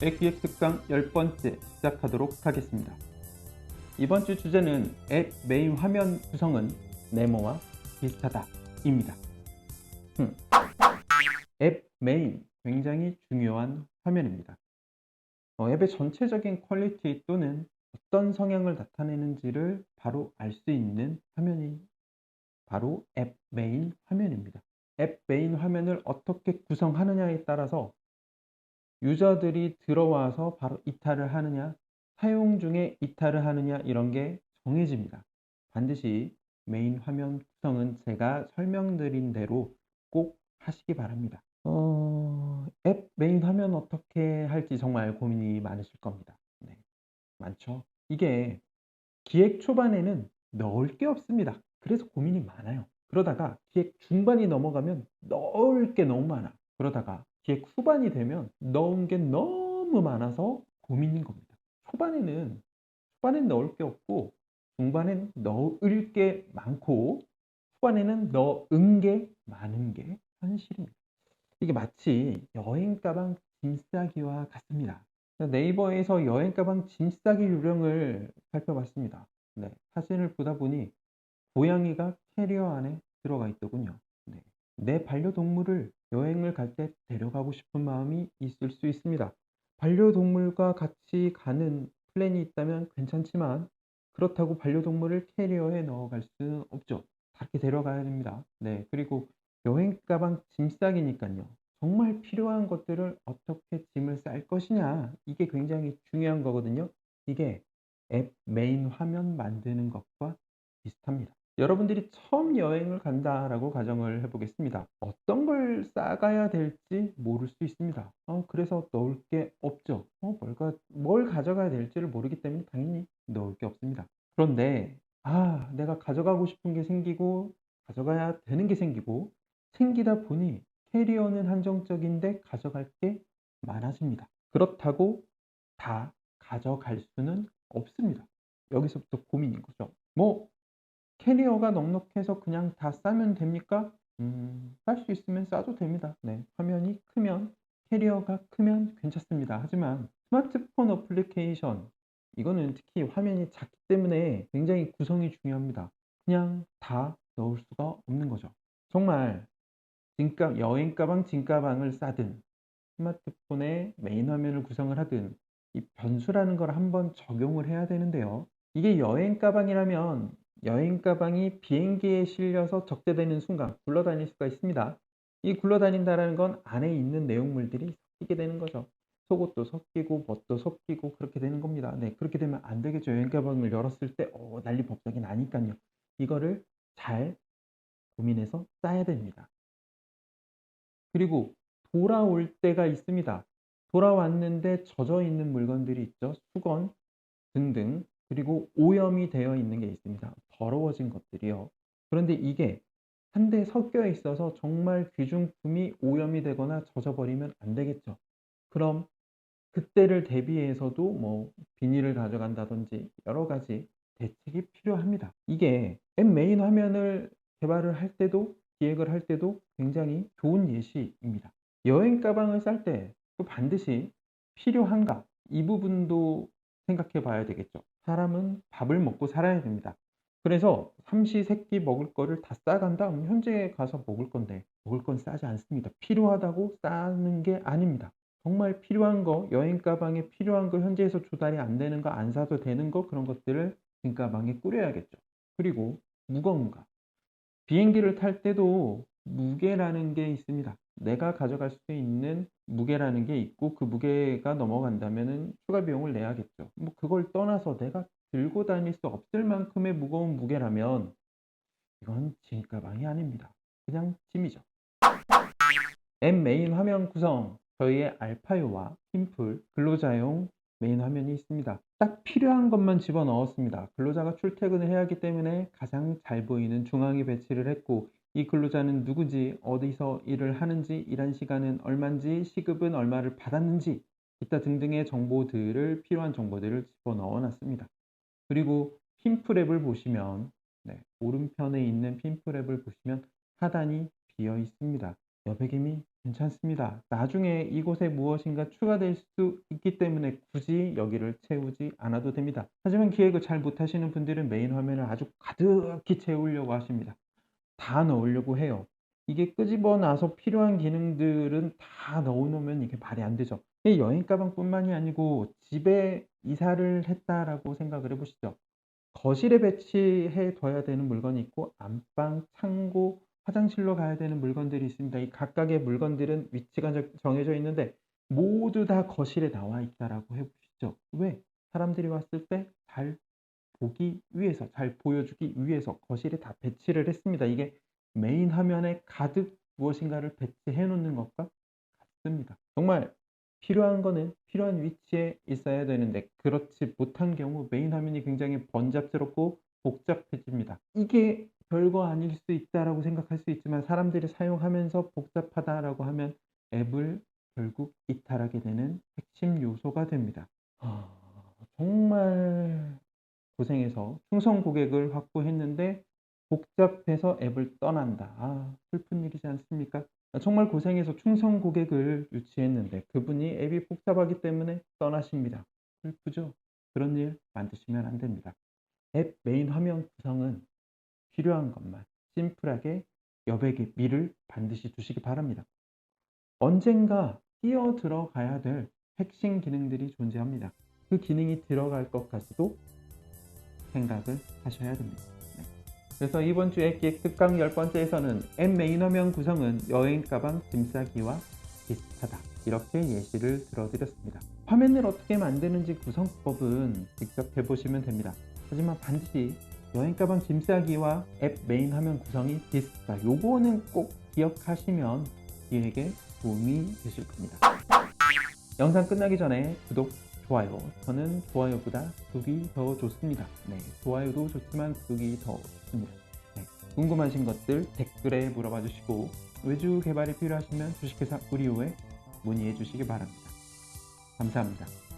앱기획 특강 10번째 시작하도록 하겠습니다. 이번 주 주제는 앱 메인 화면 구성은 네모와 비슷하다 입니다. 앱 메인 굉장히 중요한 화면입니다. 앱의 전체적인 퀄리티 또는 어떤 성향을 나타내는지를 바로 알 수 있는 화면이 바로 앱 메인 화면입니다. 앱 메인 화면을 어떻게 구성하느냐에 따라서 유저들이 들어와서 바로 이탈을 하느냐, 사용 중에 이탈을 하느냐 이런 게 정해집니다. 반드시 메인 화면 구성은 제가 설명드린 대로 꼭 하시기 바랍니다. 앱 메인 화면 어떻게 할지 정말 고민이 많으실 겁니다. 네, 많죠. 이게 기획 초반에는 넣을 게 없습니다. 그래서 고민이 많아요. 그러다가 기획 중반이 넘어가면 넣을 게 너무 많아. 그러다가 기획 후반이 되면 넣은 게 너무 많아서 고민인 겁니다. 초반엔 넣을 게 없고 중반엔 넣을 게 많고 후반에는 넣은 게 많은 게 현실입니다. 이게 마치 여행 가방 짐 싸기와 같습니다. 네이버에서 여행 가방 짐 싸기 요령을 살펴봤습니다. 네, 사진을 보다 보니 고양이가 캐리어 안에 들어가 있더군요. 네, 내 반려동물을 여행을 갈 때 데려가고 싶은 마음이 있을 수 있습니다. 반려동물과 같이 가는 플랜이 있다면 괜찮지만 그렇다고 반려동물을 캐리어에 넣어갈 수는 없죠. 밖에 데려가야 됩니다. 네, 그리고 여행 가방 짐 싸기니까요. 정말 필요한 것들을 어떻게 짐을 쌀 것이냐 이게 굉장히 중요한 거거든요. 이게 앱 메인 화면 만드는 것과 비슷합니다. 여러분들이 처음 여행을 간다라고 가정을 해보겠습니다. 어떤 걸 싸가야 될지 모를 수 있습니다. 그래서 넣을 게 없죠. 뭘 가져가야 될지를 모르기 때문에 당연히 넣을 게 없습니다. 그런데 내가 가져가고 싶은 게 생기고 가져가야 되는 게 생기고 생기다 보니 캐리어는 한정적인데 가져갈 게 많아집니다. 그렇다고 다 가져갈 수는 없습니다. 여기서부터 고민인 거죠. 캐리어가 넉넉해서 그냥 다 싸면 됩니까? 쌀 수 있으면 싸도 됩니다. 네, 화면이 크면 캐리어가 크면 괜찮습니다. 하지만 스마트폰 어플리케이션 이거는 특히 화면이 작기 때문에 굉장히 구성이 중요합니다. 그냥 다 넣을 수가 없는 거죠. 정말 여행 가방, 짐 가방을 싸든 스마트폰의 메인 화면을 구성을 하든 이 변수라는 걸 한번 적용을 해야 되는데요. 이게 여행 가방이라면 여행 가방이 비행기에 실려서 적재되는 순간 굴러다닐 수가 있습니다. 이 굴러다닌다는 건 안에 있는 내용물들이 섞이게 되는 거죠. 속옷도 섞이고 뭣도 섞이고 그렇게 되는 겁니다. 네, 그렇게 되면 안 되겠죠. 여행 가방을 열었을 때 난리 법석이 나니까요. 이거를 잘 고민해서 싸야 됩니다. 그리고 돌아올 때가 있습니다. 돌아왔는데 젖어 있는 물건들이 있죠. 수건 등등. 그리고 오염이 되어 있는 게 있습니다. 더러워진 것들이요. 그런데 이게 한데 섞여 있어서 정말 귀중품이 오염이 되거나 젖어버리면 안 되겠죠. 그럼 그때를 대비해서도 비닐을 가져간다든지 여러 가지 대책이 필요합니다. 이게 앱 메인 화면을 개발을 할 때도 기획을 할 때도 굉장히 좋은 예시입니다. 여행 가방을 쌀 때 또 반드시 필요한가? 이 부분도 생각해 봐야 되겠죠. 사람은 밥을 먹고 살아야 됩니다. 그래서 삼시세끼 먹을 거를 다 싸간다? 현지에 가서 먹을 건데 먹을 건 싸지 않습니다. 필요하다고 싸는 게 아닙니다. 정말 필요한 거, 여행 가방에 필요한 거, 현지에서 조달이 안 되는 거, 안 사도 되는 거, 그런 것들을 짐 가방에 꾸려야겠죠. 그리고 무거운가. 비행기를 탈 때도 무게라는 게 있습니다. 내가 가져갈 수 있는 무게라는 게 있고 그 무게가 넘어간다면은 추가 비용을 내야겠죠. 그걸 떠나서 내가 들고 다닐 수 없을 만큼의 무거운 무게라면 이건 짐 가방이 아닙니다. 그냥 짐이죠. 앱 메인 화면 구성, 저희의 알파요와 핀풀, 근로자용 메인 화면이 있습니다. 딱 필요한 것만 집어넣었습니다. 근로자가 출퇴근을 해야 하기 때문에 가장 잘 보이는 중앙에 배치를 했고 이 근로자는 누구지, 어디서 일을 하는지, 일한 시간은 얼마인지, 시급은 얼마를 받았는지 기타 등등의 필요한 정보들을 집어넣어 놨습니다. 그리고 핀풀 앱을 보시면 오른편에 있는 핀풀 앱을 보시면 하단이 비어 있습니다. 여백임이 괜찮습니다. 나중에 이곳에 무엇인가 추가될 수 있기 때문에 굳이 여기를 채우지 않아도 됩니다. 하지만 기획을 잘 못하시는 분들은 메인 화면을 아주 가득히 채우려고 하십니다. 다 넣으려고 해요. 이게 끄집어 놔서 필요한 기능들은 다 넣어 놓으면 이게 말이 안 되죠. 이 여행 가방뿐만이 아니고 집에 이사를 했다라고 생각을 해 보시죠. 거실에 배치해 둬야 되는 물건이 있고 안방, 창고, 화장실로 가야 되는 물건들이 있습니다. 이 각각의 물건들은 위치가 정해져 있는데 모두 다 거실에 나와 있다라고 해 보시죠. 왜? 사람들이 왔을 때 잘 보기 위해서, 잘 보여주기 위해서 거실에 다 배치를 했습니다. 이게 메인 화면에 가득 무엇인가를 배치해 놓는 것과 같습니다. 정말 필요한 거는 필요한 위치에 있어야 되는데 그렇지 못한 경우 메인 화면이 굉장히 번잡스럽고 복잡해집니다. 이게 별거 아닐 수 있다라고 생각할 수 있지만 사람들이 사용하면서 복잡하다라고 하면 앱을 결국 이탈하게 되는 핵심 요소가 됩니다. 정말 고생해서 충성 고객을 확보했는데 복잡해서 앱을 떠난다. 슬픈 일이지 않습니까? 정말 고생해서 충성 고객을 유치했는데 그분이 앱이 복잡하기 때문에 떠나십니다. 슬프죠? 그런 일 만드시면 안 됩니다. 앱 메인 화면 구성은 필요한 것만 심플하게 여백의 미를 반드시 두시기 바랍니다. 언젠가 끼어 들어가야 될 핵심 기능들이 존재합니다. 그 기능이 들어갈 것까지도 생각을 하셔야 됩니다. 네. 그래서 이번 주 앱 기획 특강 10번째에서는 앱 메인 화면 구성은 여행 가방 짐 싸기와 비슷하다. 이렇게 예시를 들어드렸습니다. 화면을 어떻게 만드는지 구성법은 직접 해보시면 됩니다. 하지만 반드시 여행 가방 짐 싸기와 앱 메인 화면 구성이 비슷하다. 요거는 꼭 기억하시면 기획에 도움이 되실 겁니다. 영상 끝나기 전에 구독, 좋아요. 저는 좋아요보다 구독이 더 좋습니다. 네, 좋아요도 좋지만 구독이 더 좋습니다. 네, 궁금하신 것들 댓글에 물어봐 주시고 외주 개발이 필요하시면 주식회사 우리오에 문의해 주시기 바랍니다. 감사합니다.